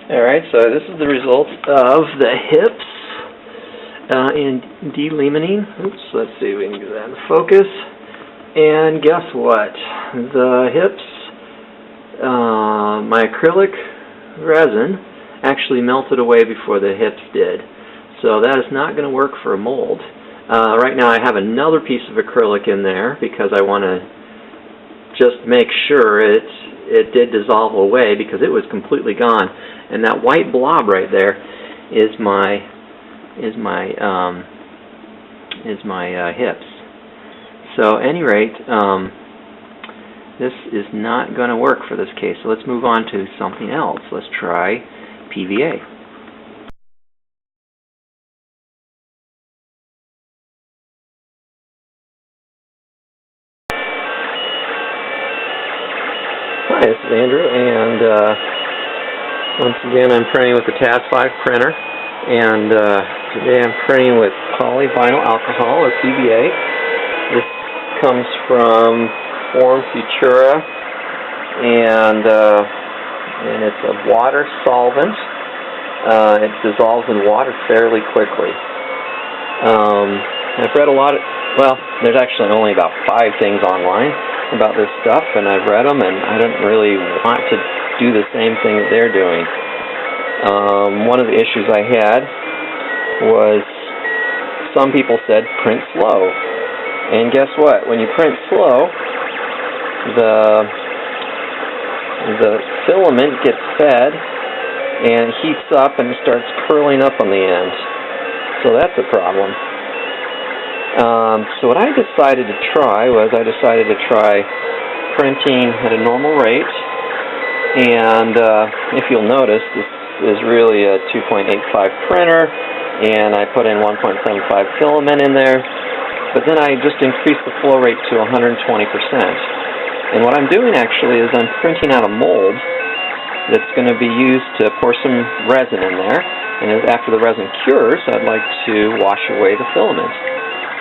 Alright, so this is the result of the hips in D-Limonine. Oops, let's see if we can get that in focus. And guess what? The hips, my acrylic resin actually melted away before the hips did. So that is not going to work for a mold. Right now I have another piece of acrylic in there because I want to just make sure it did dissolve away because it was completely gone. And that white blob right there is my hips. So at any rate, this is not going to work for this case. So let's move on to something else. Let's try PVA. Hi, this is Andrew, and once again I'm printing with the TAS 5 printer, and today I'm printing with polyvinyl alcohol, or PVA. This comes from Form Futura, and it's a water solvent. It dissolves in water fairly quickly. I've read a lot of, well, there's actually only about 5 things online about this stuff, and I've read them, and I don't really want to do the same thing that they're doing. One of the issues I had was some people said print slow, and guess what? When you print slow, the filament gets fed and heats up and starts curling up on the end, so that's a problem. So what I decided to try was printing at a normal rate, and if you'll notice, this is really a 2.85 printer, and I put in 1.75 filament in there, but then I just increased the flow rate to 120%. And what I'm doing actually is I'm printing out a mold that's going to be used to pour some resin in there, and after the resin cures, I'd like to wash away the filament.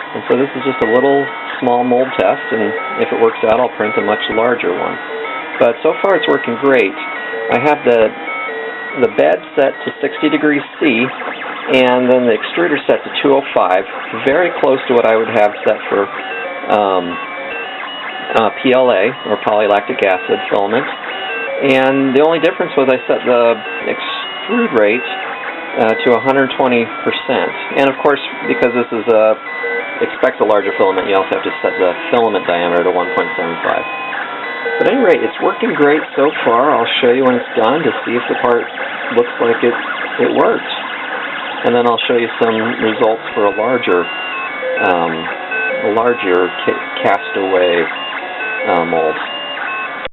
And so this is just a little small mold test, and if it works out, I'll print a much larger one. But so far it's working great. I have the bed set to 60 degrees C, and then the extruder set to 205, very close to what I would have set for PLA, or polylactic acid filament. And the only difference was I set the extrude rate to 120%. And of course, because this is expects a larger filament, you also have to set the filament diameter to 1.75. But at any rate, it's working great so far. I'll show you when it's done to see if the part looks like it worked. And then I'll show you some results for a larger castaway mold.